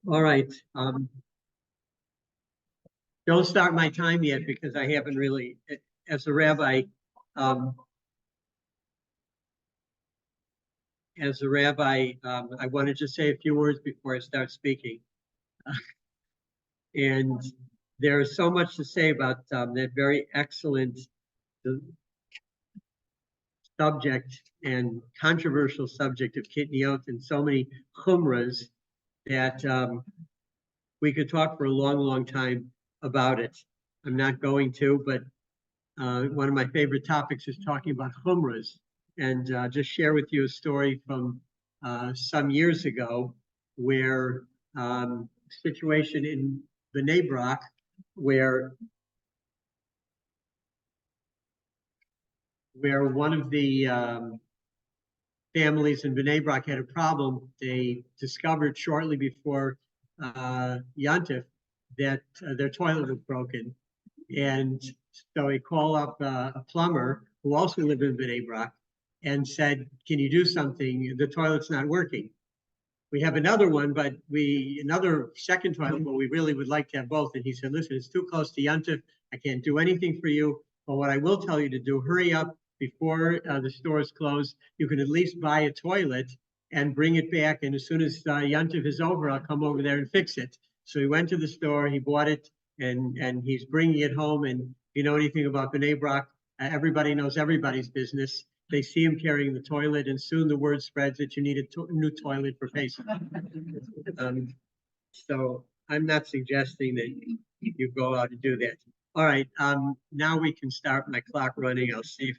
All right. Don't start my time yet because I haven't really, as a rabbi, um, I wanted to say a few words before I start speaking. And there is so much to say about that very excellent subject and controversial subject of kitniot and so many chumras that we could talk for a long, long time about it. I'm not going to, but one of my favorite topics is talking about chumras, and just share with you a story from some years ago where situation in Bnei Brak where one of the families in Bnei Brak had a problem. They discovered shortly before Yantif that their toilet was broken. And so he called up a plumber who also lived in Bnei Brak and said, can you do something? The toilet's not working. We have another one, but another second toilet, but we really would like to have both. And he said, listen, it's too close to Yantif. I can't do anything for you. But what I will tell you to do, hurry up before the stores close. You can at least buy a toilet and bring it back. And as soon as Yantif is over, I'll come over there and fix it. So he went to the store, he bought it, and he's bringing it home. And if you know anything about Bnei Brak, everybody knows everybody's business. They see him carrying the toilet, and soon the word spreads that you need a new toilet for Pesach. So I'm not suggesting that you go out and do that. All right, now we can start my clock running. I'll see if,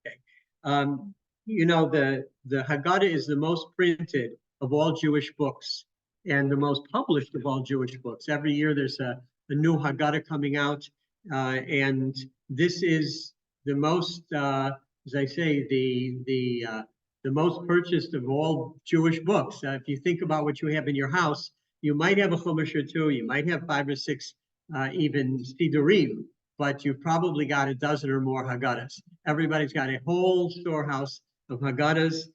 okay. You know, the Haggadah is the most printed of all Jewish books and the most published of all Jewish books. Every year there's a new Haggadah coming out, and this is the most, as I say, the most purchased of all Jewish books. If you think about what you have in your house, you might have a chumash or two, you might have 5 or 6 even sidurim, but you've probably got a dozen or more Haggadahs. Everybody's got a whole storehouse of Haggadahs,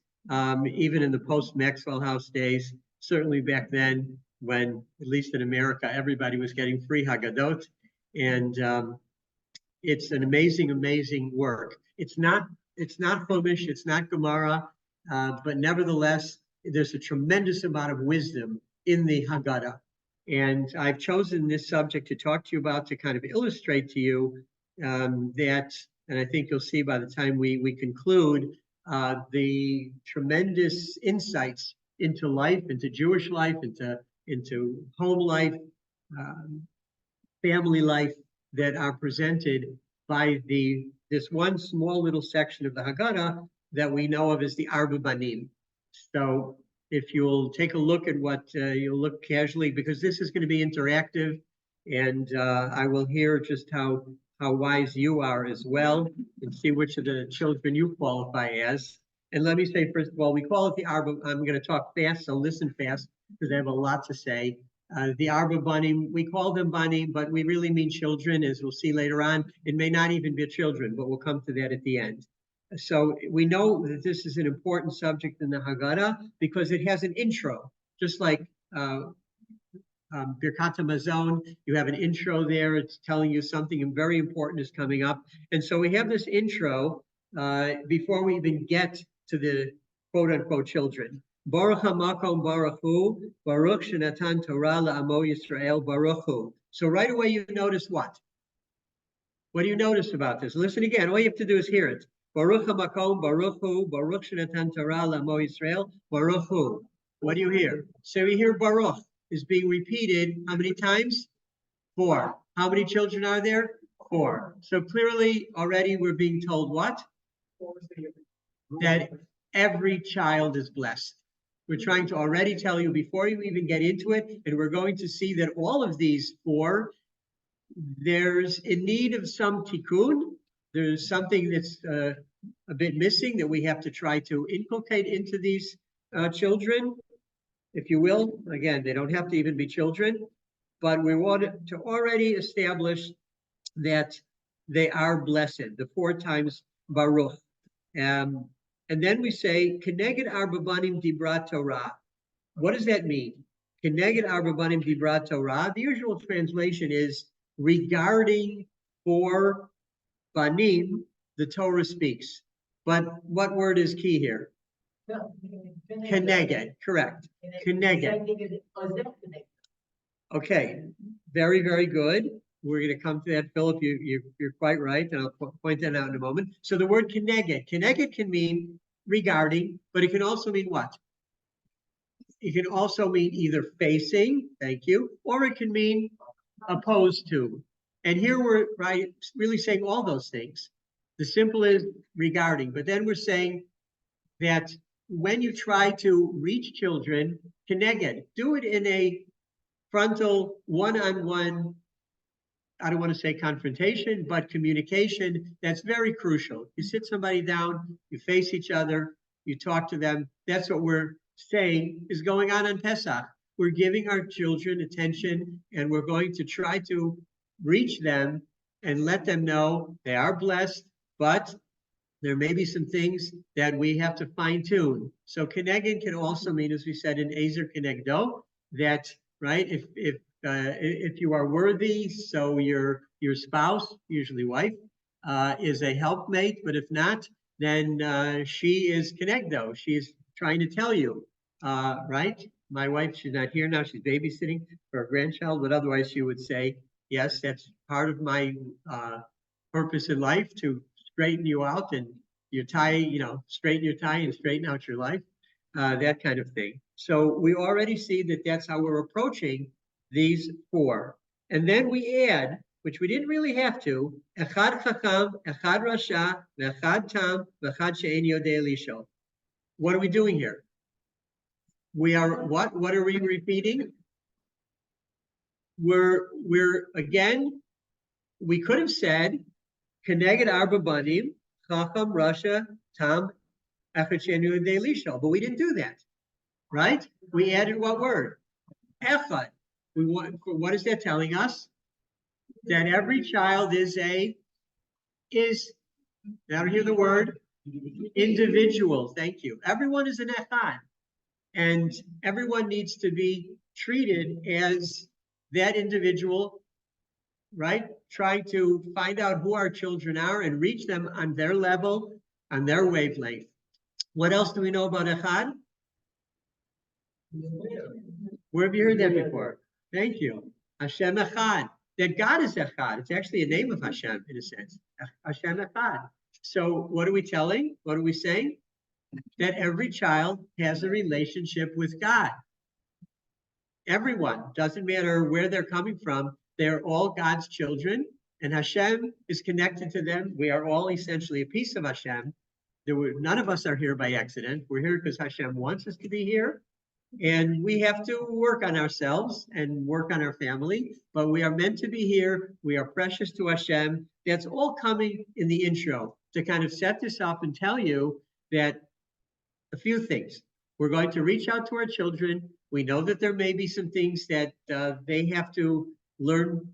even in the post-Maxwell House days, certainly back then when, at least in America, everybody was getting free Haggadot. And it's an amazing, amazing work. It's not Chumash, it's not Gemara, but nevertheless, there's a tremendous amount of wisdom in the Haggadah. And I've chosen this subject to talk to you about to kind of illustrate to you that, and I think you'll see by the time we conclude, the tremendous insights into life, into Jewish life, into home life, family life that are presented by this one small little section of the Haggadah that we know of as the Arba Banim. So if you'll take a look at what you'll look casually, because this is going to be interactive, and I will hear just how wise you are as well, and see which of the children you qualify as. And let me say, first of all, we call it the Arba. I'm going to talk fast, so listen fast, because I have a lot to say. The Arba Banim, we call them Banim, but we really mean children, as we'll see later on. It may not even be children, but we'll come to that at the end. So we know that this is an important subject in the Haggadah because it has an intro, just like Birkat HaMazon. You have an intro there. It's telling you something very important is coming up. And so we have this intro before we even get to the quote-unquote children. Baruch HaMakom Baruch Hu, Baruch Shenatan Torah La'amo Yisrael Baruch Hu. So right away you notice what? What do you notice about this? Listen again. All you have to do is hear it. Baruch HaMakom Baruch Hu, Baruch Shenatan Torah La'amo Yisrael Baruch Hu. What do you hear? So we hear Baruch is being repeated how many times? 4. How many children are there? 4. So clearly already we're being told what? That every child is blessed. We're trying to already tell you before you even get into it, and we're going to see that all of these 4, there's in need of some tikkun. There's something that's a bit missing that we have to try to inculcate into these children, if you will. Again, they don't have to even be children, but we want to already establish that they are blessed, the 4 times Baruch. And then we say, Keneged Arba Banim Dibra Torah. What does that mean? Keneged Arba Banim Dibra Torah. The usual translation is regarding for Banim, the Torah speaks. But what word is key here? Keneged, correct. Keneged. Okay, very, very good. We're going to come to that, Philip. You're quite right, and I'll point that out in a moment. So the word keneged. Keneged can mean regarding, but it can also mean what? It can also mean either facing, thank you, or it can mean opposed to. And here we're really saying all those things. The simple is regarding, but then we're saying that when you try to reach children, keneged, do it in a frontal, one-on-one, I don't want to say confrontation, but communication. That's very crucial. You sit somebody down, you face each other, you talk to them. That's what we're saying is going on Pesach. We're giving our children attention, and we're going to try to reach them and let them know they are blessed, but there may be some things that we have to fine tune. So keneged can also mean, as we said in Ezer Kenegdo, that right, if you are worthy, so your spouse, usually wife, is a helpmate, but if not, then she is kenegdo. She is trying to tell you, right? My wife, she's not here now. She's babysitting for a grandchild, but otherwise she would say, yes, that's part of my purpose in life, to straighten you out and your tie, straighten your tie and straighten out your life, that kind of thing. So we already see that that's how we're approaching these four. And then we add, which we didn't really have to, Echad Chacham, Echad Rasha, Echad Tam, Echad She'en Yodei Lisho. What are we doing here? We are what? What are we repeating? We're again, we could have said Keneged Arba Banim, Chacham, Rasha, Tam, Echad She'en Yodei Lisho, but we didn't do that, right? We added what word? Echad. What is that telling us? That every child is now hear the word, individual. Thank you. Everyone is an echad, and everyone needs to be treated as that individual, right? Trying to find out who our children are and reach them on their level, on their wavelength. What else do we know about echad? Where have you heard that before? Thank you. Hashem Echad. That God is Echad. It's actually a name of Hashem in a sense. Hashem Echad. So what are we telling? What are we saying? That every child has a relationship with God. Everyone. Doesn't matter where they're coming from. They're all God's children. And Hashem is connected to them. We are all essentially a piece of Hashem. None of us are here by accident. We're here because Hashem wants us to be here. And we have to work on ourselves and work on our family, but we are meant to be here. We are precious to Hashem. That's all coming in the intro to kind of set this up and tell you that a few things. We're going to reach out to our children. We know that there may be some things that they have to learn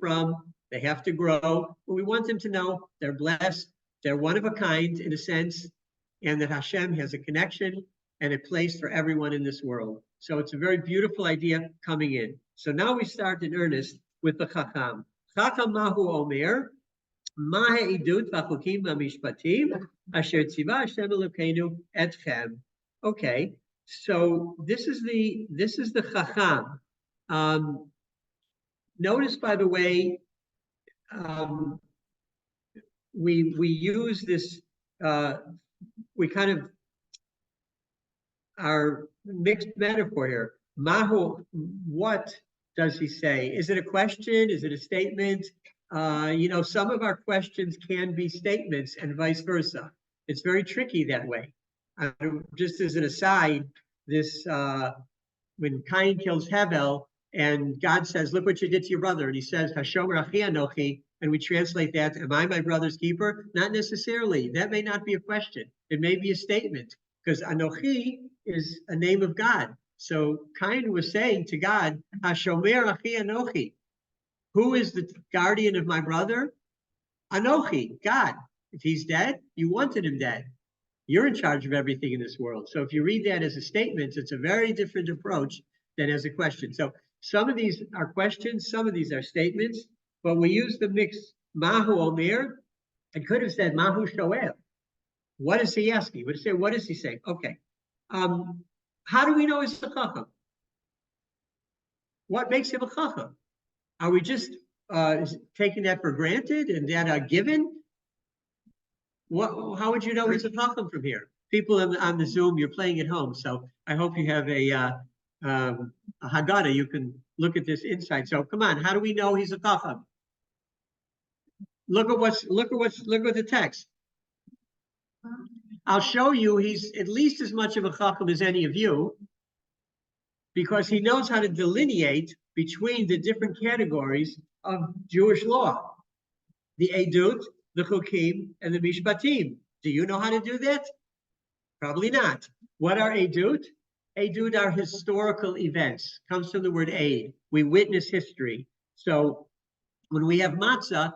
from. They have to grow. But we want them to know they're blessed. They're one of a kind in a sense, and that Hashem has a connection and a place for everyone in this world. So it's a very beautiful idea coming in. So now we start in earnest with the Chacham. Chacham Mahu Omer, Ma Ha'idut V'Chukim V'Mishpatim, Asher Tziva Hashem Elokeinu Etchem. Okay, so this is the Chacham. Notice, by the way, we use this. We kind of our mixed metaphor here. Mahu, what does he say? Is it a question? Is it a statement? Some of our questions can be statements and vice versa. It's very tricky that way. Just as an aside, when Cain kills Hevel and God says, look what you did to your brother. And he says, Hashomer Achi Anochi. And we translate that, am I my brother's keeper? Not necessarily. That may not be a question. It may be a statement. Because Anochi is a name of God. So Cain was saying to God, Hashomer Achi Anochi. Who is the guardian of my brother? Anochi, God. If he's dead, you wanted him dead. You're in charge of everything in this world. So if you read that as a statement, it's a very different approach that has a question. So some of these are questions, some of these are statements, but we use the mix Mahu Omer. It could have said Mahu Shoel. What is he asking? Would say, what is he saying? Okay. How do we know he's a chacham? What makes him a chacham? Are we just taking that for granted and that a given? How would you know he's a chacham from here? People on the Zoom, you're playing at home, so I hope you have a Haggadah. You can look at this inside. So come on, how do we know he's a chacham? Look at the text. I'll show you he's at least as much of a chacham as any of you, because he knows how to delineate between the different categories of Jewish law. The Edut, the Chukim, and the Mishpatim. Do you know how to do that? Probably not. What are Edut? Edut are historical events. Comes from the word aid. We witness history. So when we have matzah,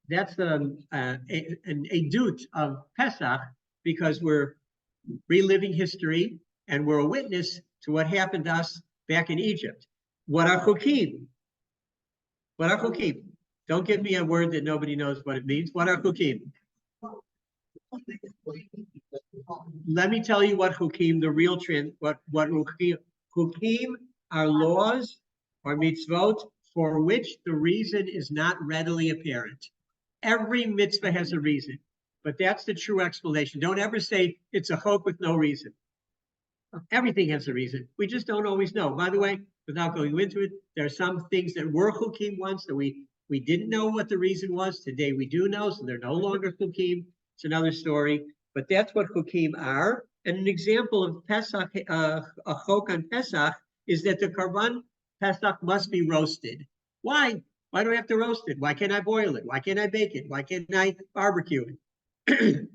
that's an Edut of Pesach, because we're reliving history and we're a witness to what happened to us back in Egypt. What are Chukim? What are Chukim? Don't give me a word that nobody knows what it means. What are Chukim? Let me tell you what Chukim, the real trend, what Chukim are laws or mitzvot for which the reason is not readily apparent. Every mitzvah has a reason, but that's the true explanation. Don't ever say it's a chok with no reason. Everything has a reason. We just don't always know. By the way, without going into it, there are some things that were chukim once that we didn't know what the reason was. Today we do know, so they're no longer chukim. It's another story, but that's what chukim are. And an example of Pesach, a chok on Pesach, is that the karban Pesach must be roasted. Why? Why do I have to roast it? Why can't I boil it? Why can't I bake it? Why can't I barbecue it?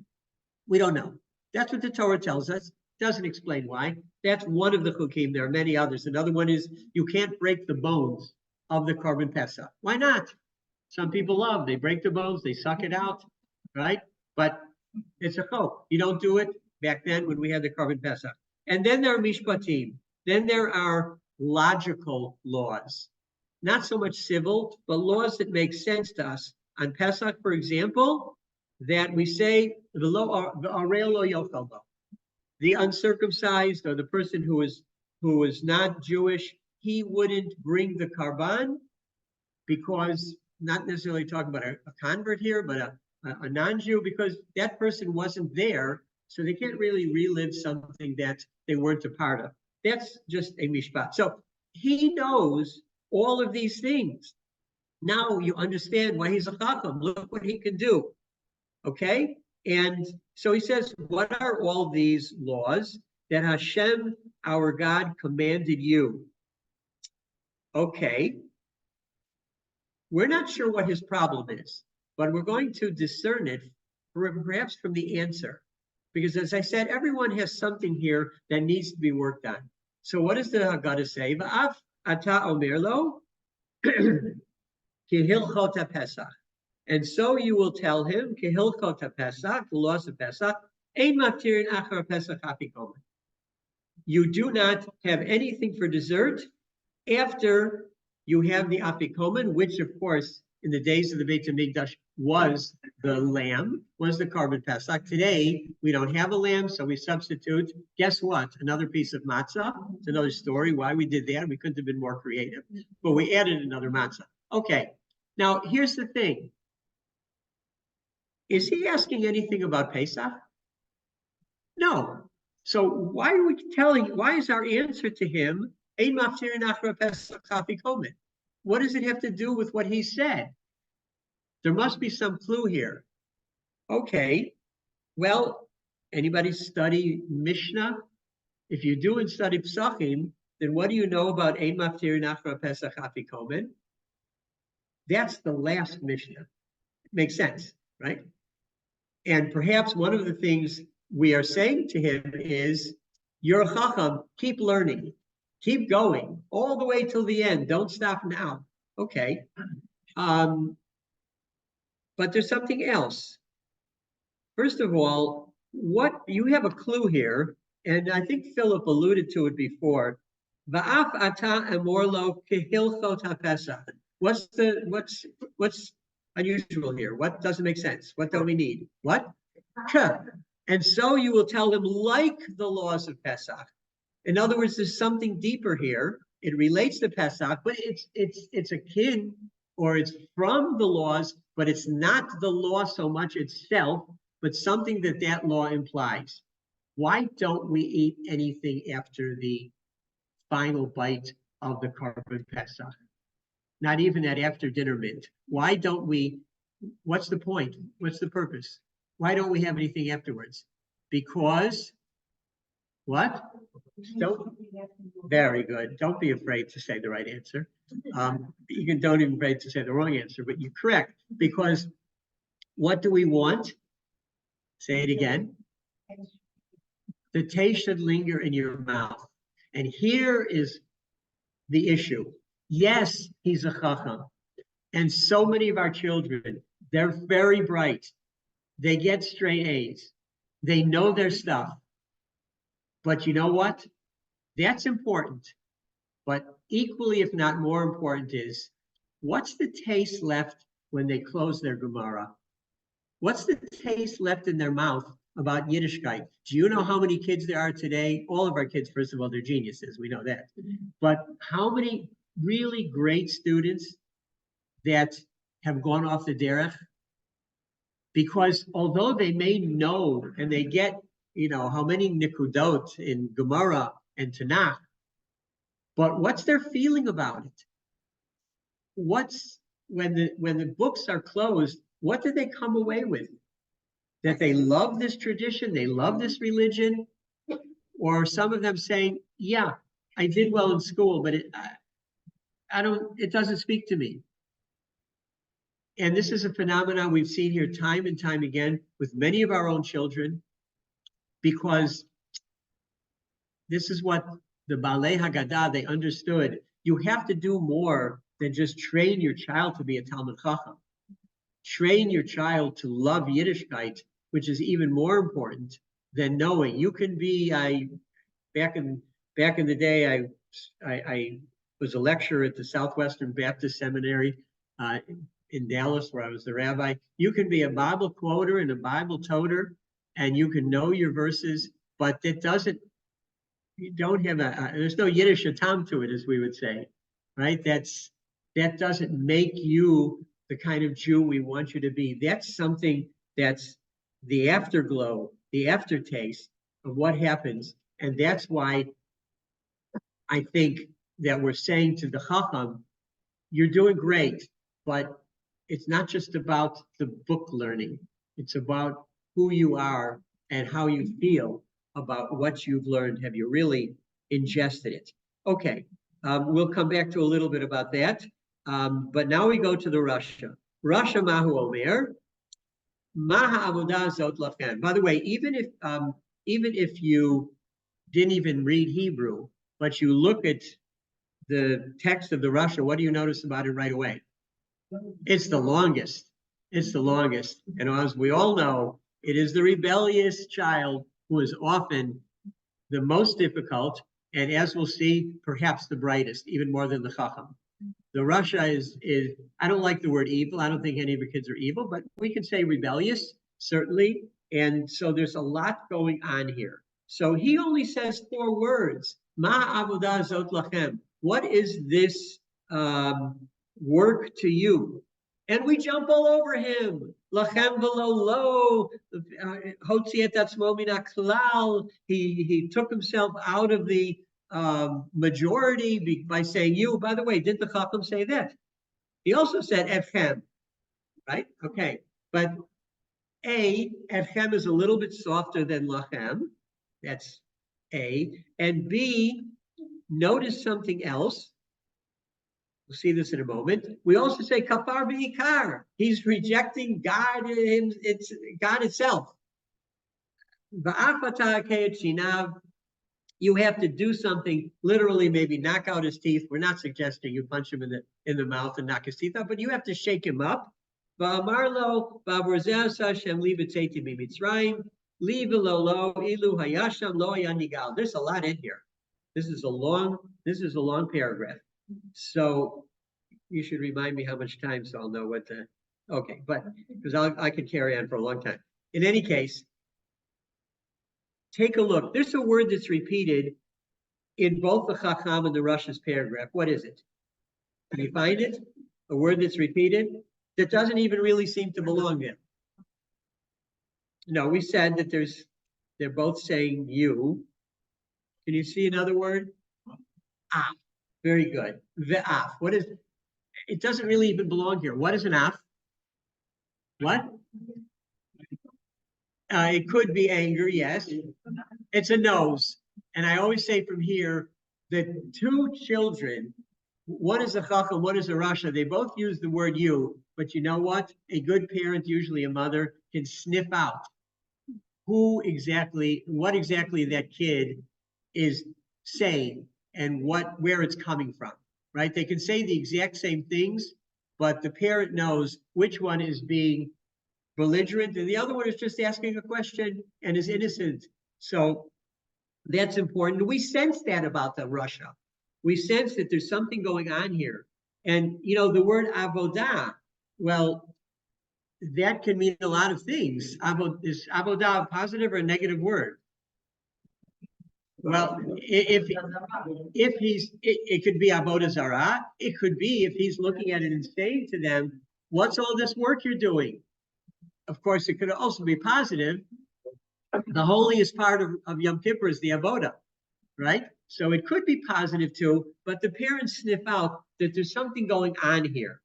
We don't know. That's what the Torah tells us. Doesn't explain why. That's one of the chukim. There are many others. Another one is you can't break the bones of the karban Pesach. Why not? Some people love. They break the bones. They suck it out, right? But it's a chok. You don't do it back then when we had the karban Pesach. And then there are mishpatim. Then there are logical laws. Not so much civil, but laws that make sense to us. On Pesach, for example, that we say, the uncircumcised or the person who is not Jewish, he wouldn't bring the karban, because not necessarily talking about a convert here, but a non-Jew, because that person wasn't there, so they can't really relive something that they weren't a part of. That's just a mishpat. So he knows all of these things. Now you understand why he's a chacham. Look what he can do. Okay? And so he says, what are all these laws that Hashem, our God, commanded you? Okay. We're not sure what his problem is, but we're going to discern it perhaps from the answer. Because as I said, everyone has something here that needs to be worked on. So what does the Haggadah say? V'af ata omer lo ki hilchot Pesach. And so you will tell him, ki hilchot Pesach, the laws of Pesach, ein matirin achar Pesach afikomen. You do not have anything for dessert after you have the afikomen, which of course in the days of the Beit HaMikdash was the lamb, was the karban Pesach. Today, we don't have a lamb, so we substitute, guess what? Another piece of matzah. It's another story why we did that. We couldn't have been more creative, but we added another matzah. Okay, now here's the thing. Is he asking anything about Pesach? No. So why are we telling, why is our answer to him, Ein maftirin achra Pesach afikomen? What does it have to do with what he said? There must be some clue here. Okay, well, anybody study Mishnah? If you do and study Psachim, then what do you know about Ein maftirin achra Pesach afikomen? That's the last Mishnah. It makes sense, right? And perhaps one of the things we are saying to him is, you're a chacham, keep learning, keep going all the way till the end. Don't stop now. Okay. But there's something else. First of all, what you have a clue here, and I think Philip alluded to it before. Va'af ata amor lo kehilchot haPesach. What's unusual here? What doesn't make sense? What don't we need? What? And so you will tell them like the laws of Pesach. In other words, there's something deeper here. It relates to Pesach, but it's akin or it's from the laws, but it's not the law so much itself, but something that law implies. Why don't we eat anything after the final bite of the Korban Pesach? Not even that after dinner mint. Why don't we? What's the point? What's the purpose? Why don't we have anything afterwards? Because what? Very good. Don't be afraid to say the right answer. You don't even be afraid to say the wrong answer, but you're correct. Because what do we want? Say it again. The taste should linger in your mouth. And here is the issue. Yes, he's a chacham. And so many of our children, they're very bright. They get straight A's. They know their stuff. But you know what? That's important. But equally, if not more important, is what's the taste left when they close their Gemara? What's the taste left in their mouth about Yiddishkeit? Do you know how many kids there are today? All of our kids, first of all, they're geniuses. We know that. But how many really great students that have gone off the derech? Because although they may know and they get, how many nikudot in Gemara and Tanakh, but what's their feeling about it? What's when the books are closed, what do they come away with? That they love this tradition, they love this religion, or some of them saying, yeah, I did well in school, but it doesn't speak to me. And this is a phenomenon we've seen here time and time again with many of our own children, because this is what the Balei Haggadah, they understood. You have to do more than just train your child to be a Talmid Chacham. Train your child to love Yiddishkeit, which is even more important than knowing. You can be, back in the day, I was a lecturer at the Southwestern Baptist Seminary in Dallas, where I was the rabbi. You can be a Bible quoter and a Bible toter, and you can know your verses, but that doesn't, you don't have there's no Yiddish atam to it, as we would say, right? That doesn't make you the kind of Jew we want you to be. That's something that's the afterglow, the aftertaste of what happens. And that's why I think that we're saying to the Chacham, you're doing great, but it's not just about the book learning. It's about who you are and how you feel about what you've learned. Have you really ingested it? Okay, we'll come back to a little bit about that. But now we go to the Rasha. Rasha Mahu Omer, Maha Avodah Zot Lachem. By the way, even if you didn't even read Hebrew, but you look at the text of the Rasha, what do you notice about it right away? It's the longest. It's the longest. And as we all know, it is the rebellious child who is often the most difficult, and as we'll see, perhaps the brightest, even more than the Chacham. The Rasha is I don't like the word evil. I don't think any of your kids are evil, but we can say rebellious, certainly. And so there's a lot going on here. So he only says 4 words. Ma avodah zot lachem. What is this work to you? And we jump all over him. Lachem v'lo lo. Hotzi et atzmo min haklal. He took himself out of the majority by saying you. By the way, did the Chacham say that? He also said etchem, right? Okay, but A, etchem is a little bit softer than lachem. That's A. And B, notice something else. We'll see this in a moment. We also say kafar v'ikar. He's rejecting God. It's God itself. Va'afata k'et shinav. You have to do something, literally maybe knock out his teeth. We're not suggesting you punch him in the mouth and knock his teeth out, but you have to shake him up. Va'amarlo va'avorzeas Hashem li b'tzeiti b'mitzrayim li v'lo lo ilu hayasham lo yanigal. There's a lot in here. This is a long paragraph. So you should remind me how much time so I'll know what to, okay, but because I could carry on for a long time. In any case, take a look. There's a word that's repeated in both the Chacham and the Rush's paragraph. What is it? Can you find it? A word that's repeated that doesn't even really seem to belong there. No, we said that they're both saying you. Can you see another word? Ah, very good. Ve'af. What is it? It doesn't really even belong here. What is an af? What? It could be anger, yes. It's a nose. And I always say from here, the two children, one is a chacham, one is a rasha, they both use the word you, but you know what? A good parent, usually a mother, can sniff out what exactly that kid is saying and where it's coming from, right? They can say the exact same things, but the parent knows which one is being belligerent and the other one is just asking a question and is innocent. So that's important. We sense that about the Russia. We sense that there's something going on here. And, you know, the word avodah, well, that can mean a lot of things. Is avodah a positive or a negative word? Well, it could be avodah zarah. It could be if he's looking at it and saying to them, what's all this work you're doing? Of course, it could also be positive. The holiest part of Yom Kippur is the avodah, right? So it could be positive too, but the parents sniff out that there's something going on here.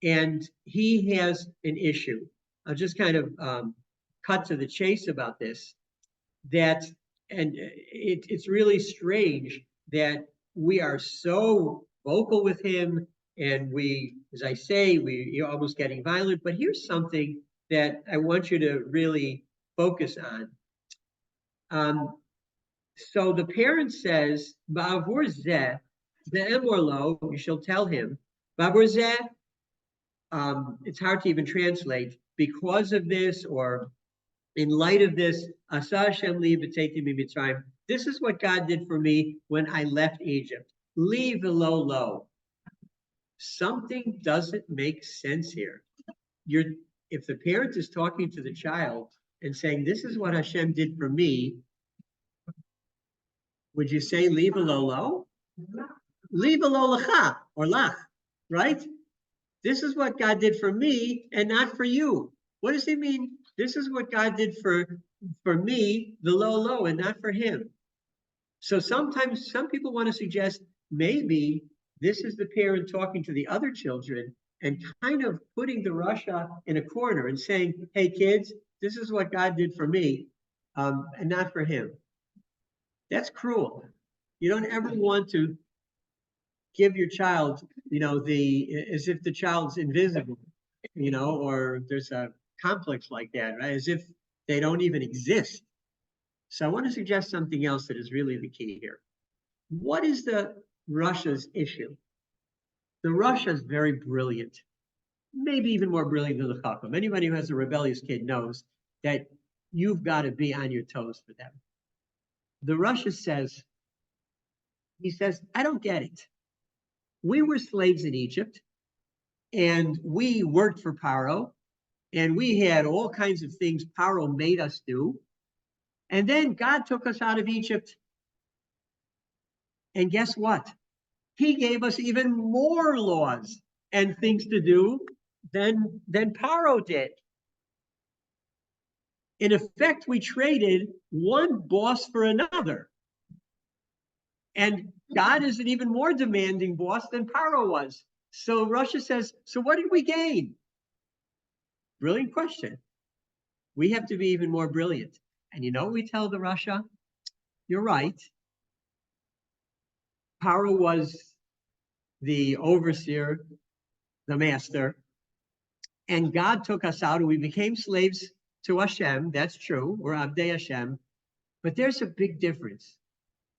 And he has an issue. I'll just kind of cut to the chase about this. It's really strange that we are so vocal with him, and we, as I say, you're almost getting violent. But here's something that I want you to really focus on. So the parent says, "Ba'avur zeh ve'emor lo," you shall tell him, "Ba'avur zeh." It's hard to even translate. Because of this, or in light of this, Asa Hashem li b'tzeiti mitzrayim. This is what God did for me when I left Egypt. Li v'lo lo. Something doesn't make sense here. If the parent is talking to the child and saying, "This is what Hashem did for me," would you say li v'lo lo? Li v'lo lecha or lach, right? This is what God did for me and not for you. What does he mean? This is what God did for me, the lo, and not for him. So sometimes some people want to suggest maybe this is the parent talking to the other children and kind of putting the Russia in a corner and saying, "Hey kids, this is what God did for me, and not for him." That's cruel. You don't ever want to give your child, as if the child's invisible, or there's a complex like that, right? As if they don't even exist. So I want to suggest something else that is really the key here. What is the Russia's issue? The Russia is very brilliant, maybe even more brilliant than the Chacham. Anybody who has a rebellious kid knows that you've got to be on your toes for them. The Russia says, I don't get it. We were slaves in Egypt, and we worked for Paro, and we had all kinds of things Paro made us do. And then God took us out of Egypt. And guess what? He gave us even more laws and things to do than Paro did. In effect, we traded one boss for another. And God is an even more demanding boss than Paro was. So Russia says, so what did we gain? Brilliant question. We have to be even more brilliant. And you know what we tell the Russia? You're right. Paro was the overseer, the master. And God took us out and we became slaves to Hashem. That's true. We're Abdei Hashem. But there's a big difference.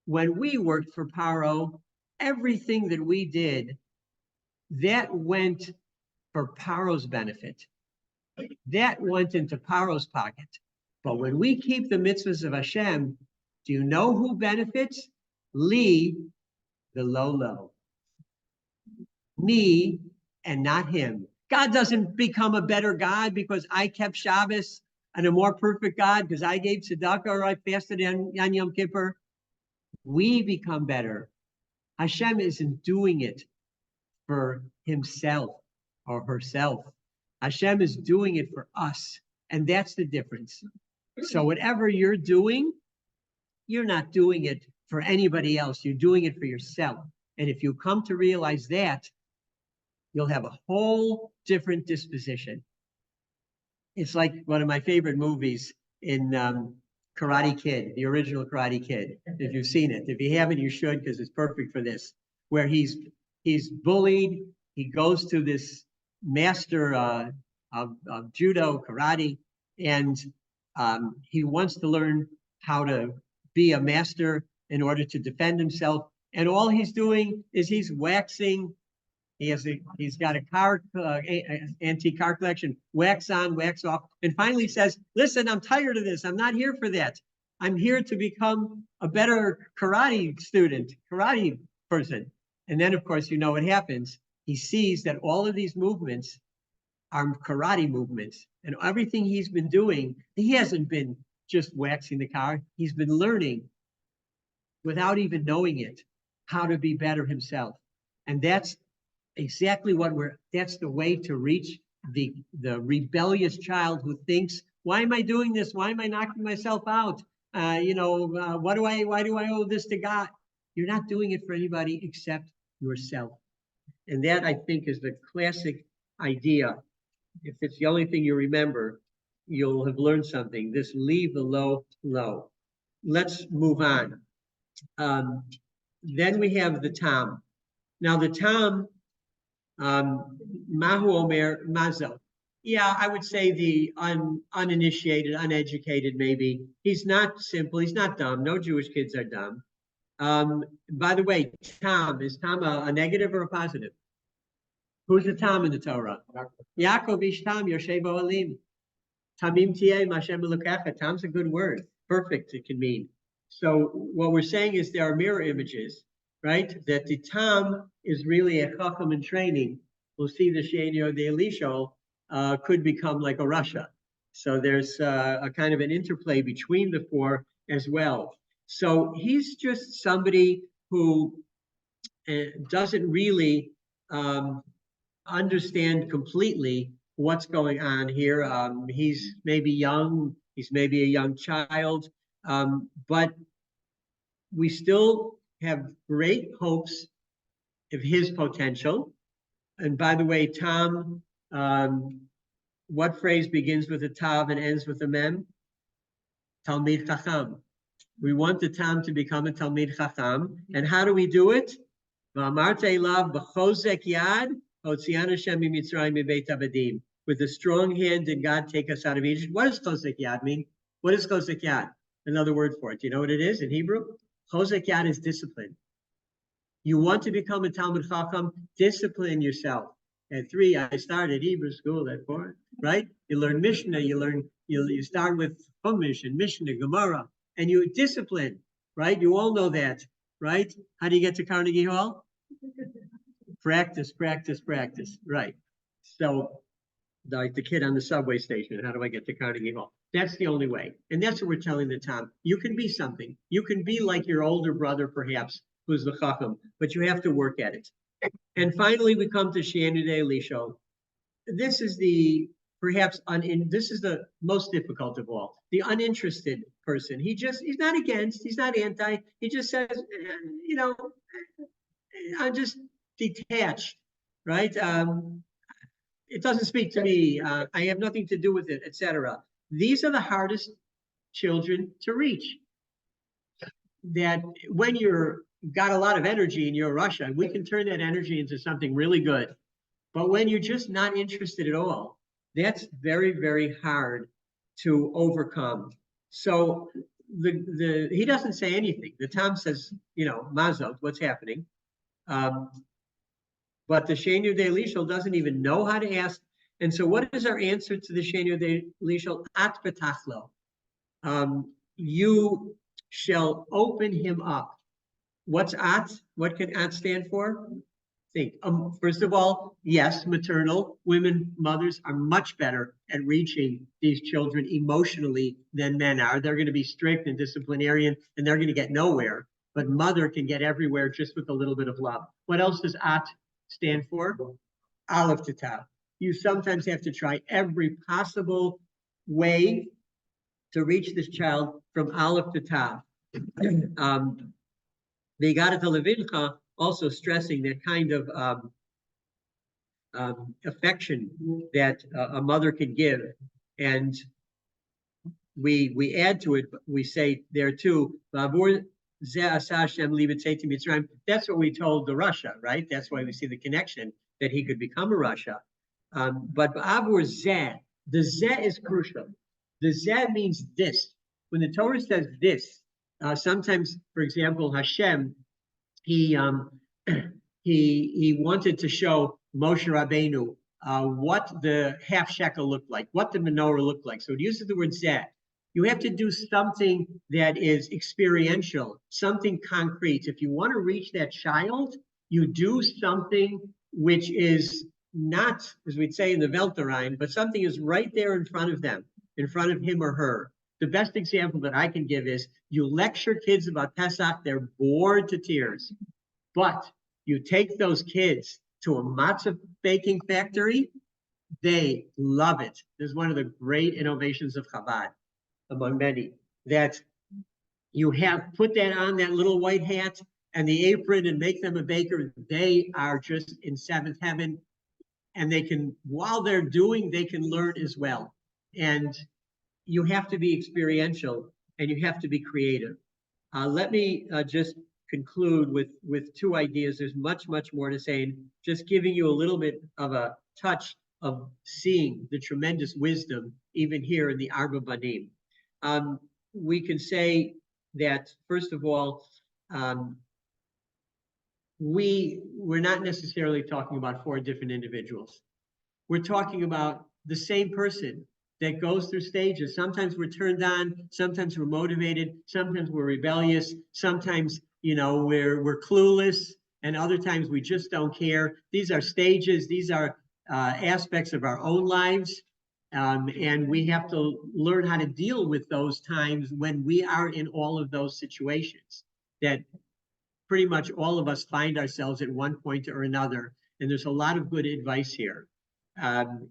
When we worked for Paro, everything that we did, that went for Paro's benefit. That went into Paro's pocket. But when we keep the mitzvahs of Hashem, do you know who benefits? Li, the low. Me and not him. God doesn't become a better God because I kept Shabbos and a more perfect God because I gave tzedakah or I fasted on Yom Kippur. We become better. Hashem isn't doing it for himself or herself. Hashem is doing it for us. And that's the difference. So whatever you're doing, you're not doing it for anybody else. You're doing it for yourself. And if you come to realize that, you'll have a whole different disposition. It's like one of my favorite movies in Karate Kid, the original Karate Kid, if you've seen it. If you haven't, you should, because it's perfect for this, where he's bullied. He goes to this master of judo, karate, and he wants to learn how to be a master in order to defend himself. And all he's doing is he's waxing. He's got a car, antique car collection, wax on, wax off, and finally says, listen, I'm tired of this. I'm not here for that. I'm here to become a better karate student, karate person. And then, of course, you know what happens. He sees that all of these movements are karate movements. And everything he's been doing, he hasn't been just waxing the car. He's been learning, without even knowing it, how to be better himself. And that's exactly that's the way to reach the rebellious child who thinks, why am I doing this? Why am I knocking myself out? Why do I owe this to God? You're not doing it for anybody except yourself. And that, I think, is the classic idea. If it's the only thing you remember, you'll have learned something. This leave the low. Let's move on. Then we have the Tam. Now the Tam, Mahu Omer Mazel. Yeah, I would say the uninitiated, uneducated, maybe. He's not simple. He's not dumb. No Jewish kids are dumb. By the way, Tam, is Tam a negative or a positive? Who's the Tam in the Torah? Yaakov ish Tam, Yoshevo Alim. Tamim Tieh Mashem Elokecha. Tam's a good word. Perfect, it can mean. So what we're saying is there are mirror images, right? That the Tam is really a Chacham in training. We'll see the She'enyo de Elisho could become like a Rasha. So there's a kind of an interplay between the four as well. So he's just somebody who doesn't really understand completely what's going on here. He's maybe young, he's maybe a young child, but we still have great hopes of his potential. And by the way, Tam, what phrase begins with a Tav and ends with a Mem? Talmid Chacham. We want the Tam to become a Talmid Chacham. And how do we do it? With a strong hand did God take us out of Egypt. What does Chozek Yad mean? What is Chozek Yad? Another word for it. Do you know what it is in Hebrew? Chozek Yad is discipline. You want to become a Talmid Chacham, discipline yourself. At 3, I started Hebrew school. At 4, right? You learn Mishnah, you start with Chumash and Mishnah, Gemara, and you discipline, right? You all know that, right? How do you get to Carnegie Hall? Practice, right? So, like the kid on the subway station, how do I get to Carnegie Hall? That's the only way. And that's what we're telling the Tam. You can be something. You can be like your older brother, perhaps, who's the Chacham, but you have to work at it. And finally, we come to She'enyo de Elisho. This is this is the most difficult of all. The uninterested person. He's not against, he's not anti. He just says, I'm just detached, right? It doesn't speak to me. I have nothing to do with it, etc. These are the hardest children to reach. That when you're got a lot of energy and you're Russia, we can turn that energy into something really good. But when you're just not interested at all, that's very, very hard to overcome. So he doesn't say anything. The Tam says, Mazot, what's happening? But the She'enyo de Elisho doesn't even know how to ask. And so what is our answer to the She'enyo de Elisho? At betachlo. You shall open him up. What's at? What can at stand for? Think. First of all, yes, maternal. Women, mothers are much better at reaching these children emotionally than men are. They're going to be strict and disciplinarian, and they're going to get nowhere. But mother can get everywhere just with a little bit of love. What else does at stand for? Aleph to Tav. You sometimes have to try every possible way to reach this child from Aleph to Tav. V'yigarat levincha, also stressing that kind of affection that a mother can give, and we add to it. We say there too. That's what we told the Russia, right? That's why we see the connection that he could become a Russia. But Avur Zeh, the Zeh is crucial. The Zeh means this. When the Torah says this, sometimes, for example, Hashem, he wanted to show Moshe Rabbeinu what the half shekel looked like, what the menorah looked like. So it uses the word Zeh. You have to do something that is experiential, something concrete. If you want to reach that child, you do something which is not, as we'd say in the Weltverein, but something is right there in front of them, in front of him or her. The best example that I can give is you lecture kids about Pesach, they're bored to tears. But you take those kids to a matzah baking factory, they love it. This is one of the great innovations of Chabad, among many, that you have put that on, that little white hat and the apron, and make them a baker. They are just in seventh heaven, and they can, while they're doing, they can learn as well. And you have to be experiential, and you have to be creative. Let me just conclude with two ideas. There's much more to say, and just giving you a little bit of a touch of seeing the tremendous wisdom even here in the Arba Banim. We can say that, first of all, we're not necessarily talking about four different individuals. We're talking about the same person that goes through stages. Sometimes we're turned on, sometimes we're motivated, sometimes we're rebellious, sometimes, you know, we're clueless, and other times we just don't care. These are stages, these are aspects of our own lives, and we have to learn how to deal with those times when we are in all of those situations that pretty much all of us find ourselves at one point or another. And there's a lot of good advice here. And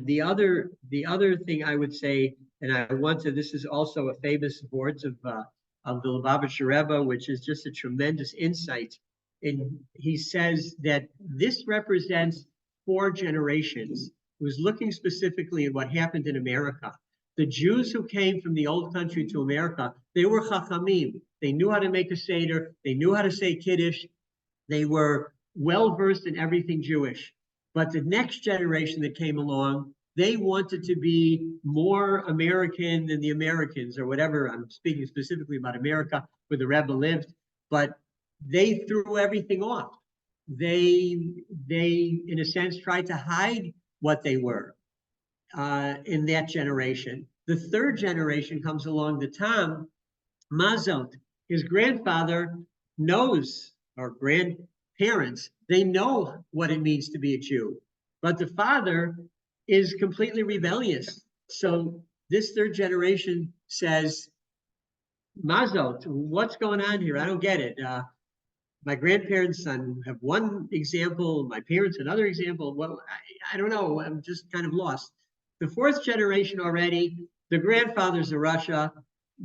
the other thing I would say, and I want to, this is also a famous words of the Lubavitcher Rebbe, which is just a tremendous insight. And he says that this represents 4 generations. He was looking specifically at what happened in America. The Jews who came from the old country to America, they were chachamim. They knew how to make a seder. They knew how to say kiddush. They were well versed in everything Jewish. But the next generation that came along, they wanted to be more American than the Americans, or whatever. I'm speaking specifically about America, where the Rebbe lived. But they threw everything off. They in a sense, tried to hide what they were in that generation. The 3rd generation comes along, the Tam, Mazot. His grandfather knows, or grandparents, they know what it means to be a Jew. But the father is completely rebellious. So this 3rd generation says, Mazot, what's going on here? I don't get it. My grandparents have one example, my parents another example. Well, I don't know. I'm just kind of lost. The 4th generation already, the grandfather's a Russia,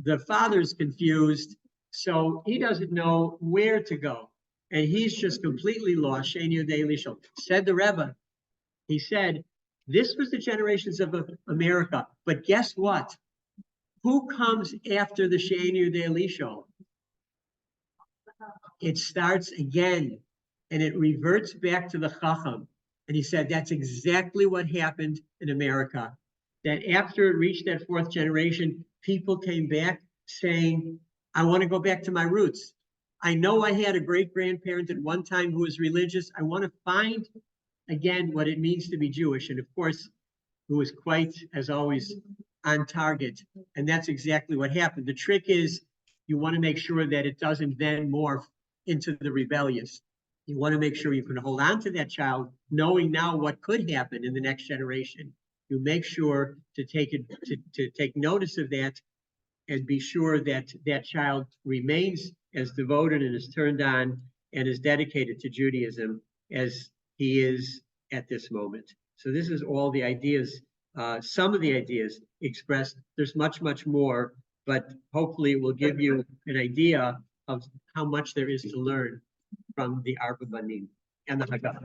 the father's confused, so he doesn't know where to go. And he's just completely lost. Said the Rebbe. He said, this was the generations of America. But guess what? Who comes after the Sheinu De'elisho? It starts again, and it reverts back to the Chacham. And he said that's exactly what happened in America. That after it reached that 4th generation, people came back saying, I want to go back to my roots. I know I had a great-grandparent at one time who was religious. I want to find, again, what it means to be Jewish. And of course, who was quite, as always, on target. And that's exactly what happened. The trick is you want to make sure that it doesn't then morph into the rebellious. You want to make sure you can hold on to that child, knowing now what could happen in the next generation. You make sure to take notice of that and be sure that that child remains as devoted and as turned on and as dedicated to Judaism as he is at this moment. So this is all the ideas, some of the ideas expressed. There's much, much more, but hopefully it will give you an idea of how much there is to learn from the Arba Banim and the Hagar.